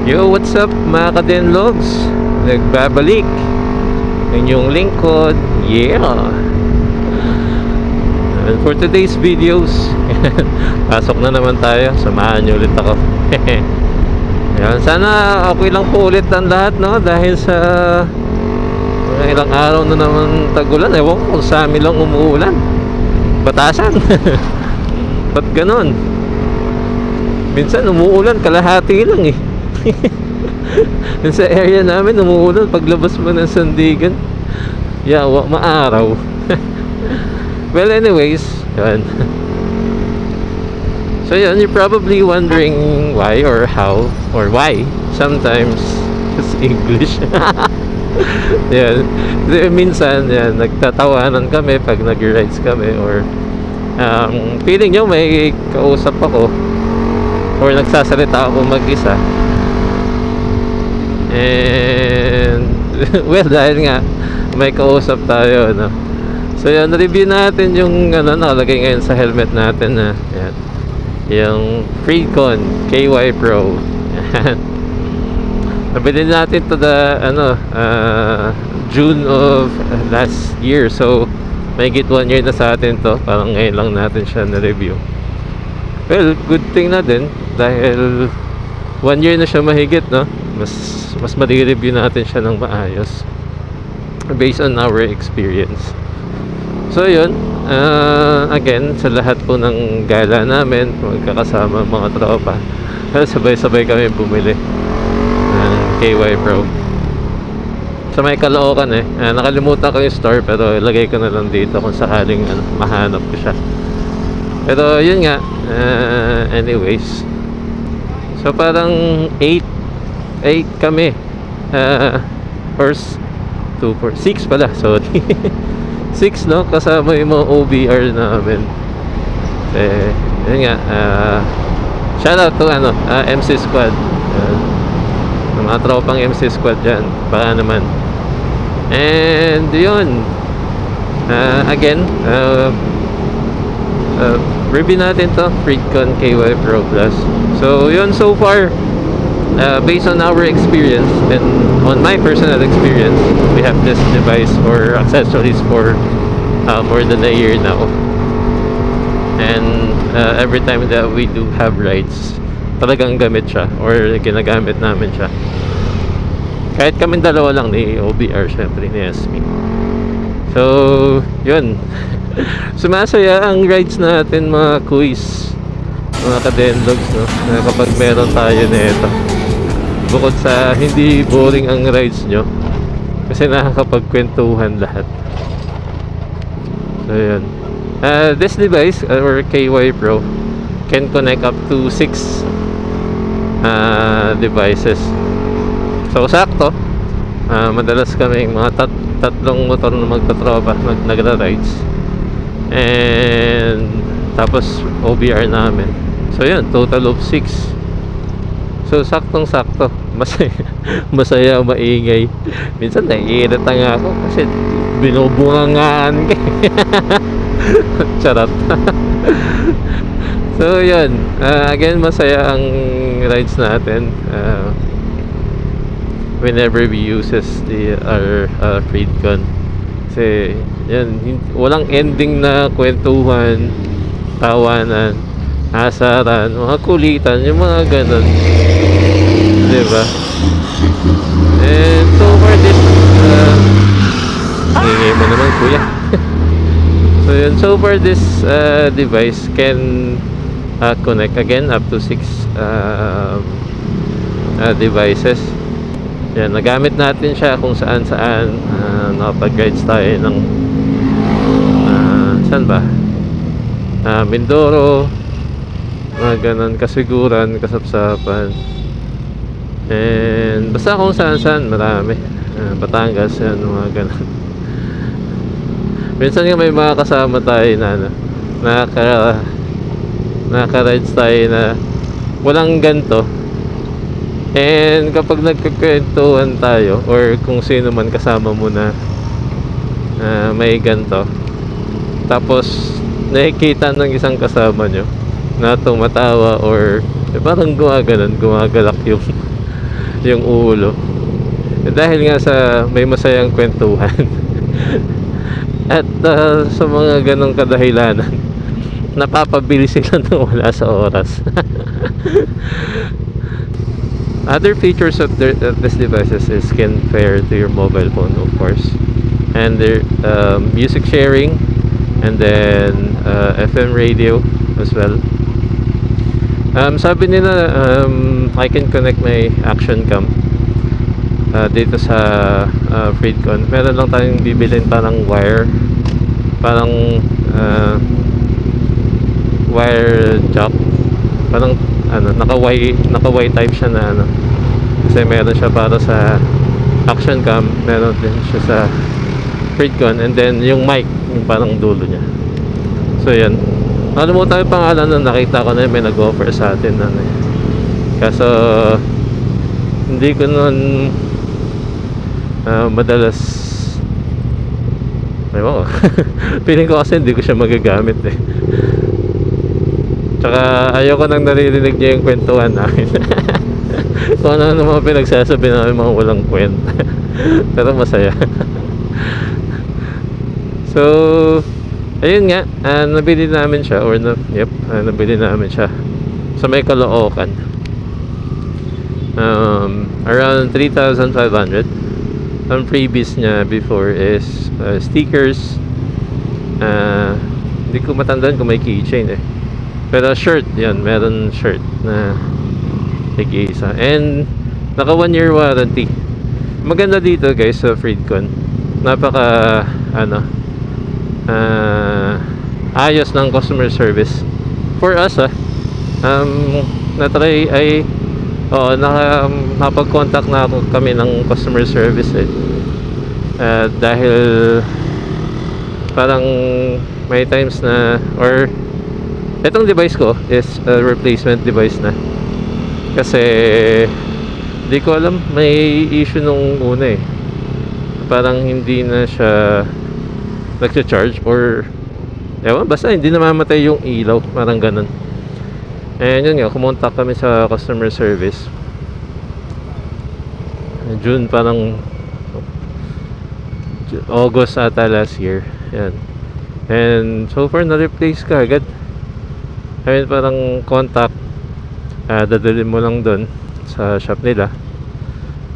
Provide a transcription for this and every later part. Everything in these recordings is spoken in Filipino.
Yo, what's up mga ka-Denlogs? Nagbabalik inyong lingkod. Yeah. And for today's videos, pasok na naman tayo. Samahan niyo ulit ako. Yan, sana okay lang po ulit ang lahat, no? Dahil sa ilang araw na naman tagulan. Ewan ko kung sa amin lang umuulan. Batasan. Ba't ganon? Minsan umuulan kalahati lang eh. Sa area namin umuulan paglabas mo ng Sandigan. Yawa, maaraw. Well, anyways, yan. So yan, you're probably wondering why or how or why sometimes it's English. Yan. Minsan yan, nagtatawanan kami pag nag-rides kami, or feeling nyo may kausap ako or nagsasalita ako mag-isa. And well, dahil nga may kausap tayo, no? So yan, review natin yung nakalagay ngayon sa helmet natin na yan, yung Freedcon KY Pro. Nabili natin to the June of last year. So may git 1 year na sa atin to. Parang ngayon lang natin siya na-review. Well, good thing na din dahil 1 year na siya mahigit, no? Mas ma-review natin siya ng maayos based on our experience. So yun, again, sa lahat po ng gala namin, magkakasama mga tropa, sabay-sabay kami bumili ng KY Pro. Sa may Caloocan nakalimutan ko yung store, pero ilagay ko na lang dito kung sakaling mahanap ko siya. Pero yun nga, anyways, so parang 8 kami, or 2, 4, 6 pala, sorry. 6, no? Kasama yung mga OBR namin. Yun nga, shout out to MC Squad, mga tropang MC Squad dyan, baka naman. And yun, again, review natin to Freedcon KY Pro Plus. So yun, so far, based on our experience and on my personal experience, we have this device or accessories for more than a year now. And every time that we do have rides, talagang gamit siya or ginagamit namin siya. Kahit kami dalawa lang ni OBR, syempre ni Esme. So yun. Sumasaya ang rides natin mga kuis, mga ka-Denlogs, no? Na kapag meron tayo nito, bukod sa hindi boring ang rides nyo, kasi nakakapagkwentuhan lahat. So yun, this device or KY Pro can connect up to 6 devices. So sakto, madalas kaming mga tatlong motor na magtatropa nagra-rides, and tapos OBR namin. So yun, total of 6. So saktong-sakto, masaya, maingay. Minsan naiirita nga ako kasi binubungangaan ka. Charot. So yun, again, masaya ang rides natin whenever we uses our Freedcon. Kasi yan, walang ending na kwentuhan, tawanan, asaran, mga kulitan, yung mga ganun, diba? And so for this ingay mo naman, kuya. So yun, so for this device can connect again up to 6 devices. Yan, nagamit natin siya kung saan nakapag-rides tayo ng saan ba? Mindoro, mga ganun, Kasiguran, Kasapsapan, and basta kung saan marami. Batangas, yan, mga ganun. Minsan nga may mga kasama tayo na nakaka-rides tayo na walang ganto, and kapag nagkakwentuhan tayo or kung sino man kasama mo na may ganto, tapos nakikita ng isang kasama nyo na tumatawa or Parang gumagalak yung yung ulo. Dahil nga sa may masayang kwentuhan. At sa mga ganong kadahilanan, napapabili sila nang wala sa oras. Other features of these devices is can pair to your mobile phone, of course, and their music sharing, and then FM radio as well. Sabi nila, I can connect my action cam dito sa Freedcon. Meron lang tayong bibilin parang wire jack, parang naka-Y type siya na ano, kasi meron siya para sa action cam, meron din siya sa Freedcon, and then yung mic, yung parang dulo niya. So yan, nakalimutan yung pangalan na nakita ko na may nag-offer sa atin na kaso hindi ko nun madalas, ewan ko. Feeling ko kasi hindi ko siya magagamit eh. Tsaka ayoko nang naririnig niya yung kwentuhan namin. Kung ano mga pinagsasabi namin, mga walang kwenta. Pero masaya. So ayun nga, nabili namin siya, or nabili namin siya sa may Caloocan. Around 3,500. Ang freebies niya before is stickers, hindi ko matandaan kung may keychain eh, pero shirt, yan, meron shirt na nag-iisa, and naka 1 year warranty. Maganda dito guys sa Freedcon, napaka ayos ng customer service for us natry ay nakapag-contact na kami ng customer service eh. Dahil parang may times na, or itong device ko is a replacement device na, kasi di ko alam, may issue nung una eh, parang hindi na siya nag-charge, or ewan, basta hindi namamatay yung ilaw, parang ganun. And yun nga, kumontak kami sa customer service June, parang August ata last year. Yan. And so far na-replace ka agad. I mean, parang contact, dadalhin mo lang dun sa shop nila,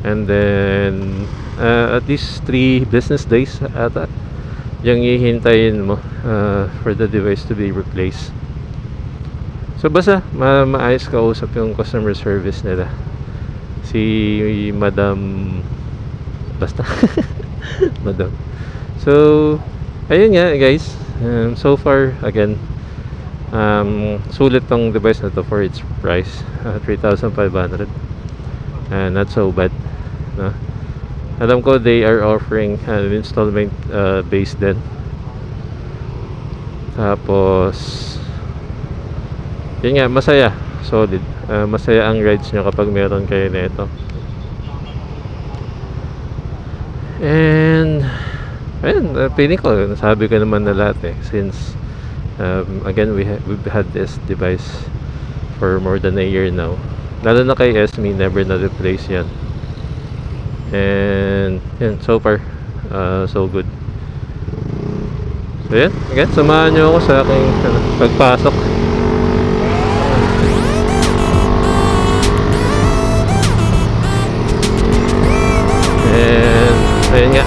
and then at least 3 business days ata yung hihintayin mo for the device to be replaced. So basta maayos kausap yung customer service nila, si Madam, basta Madam. So ayun nga guys, so far again, sulit tong device na to for its price, 3,500, and not so bad, no? Alam ko they are offering installment based din. Tapos yun nga, masaya, solid, masaya ang rides nyo kapag meron kayo nito. And ayun, feeling ko nasabi ko naman na lahat eh, since again we've had this device for more than a year now. Lalo na kay Esme, never na replace yan. And yan, so far so good. So yan, again, samahan nyo ako sa aking pagpasok. And ayun nga,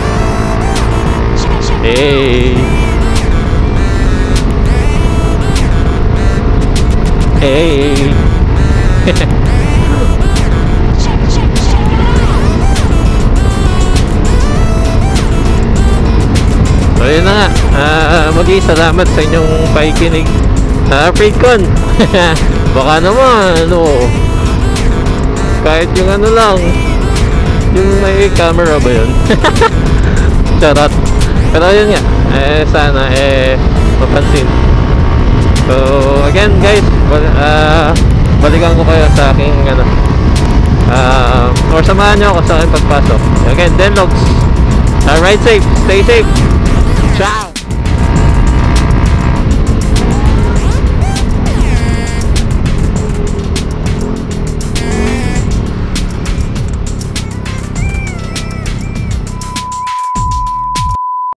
hey, hey. So yun na nga, mag-i-salamat sa inyong pakikinig sa Freedcon. Baka naman kahit yung ano lang, yung may camera ba yun? Charot. Pero yun nga, sana mapansin. So again guys, balikan ko kayo sa aking or samahan nyo ako sa aking pagpasok. Again, Denlogs, ride safe, stay safe. Ciao!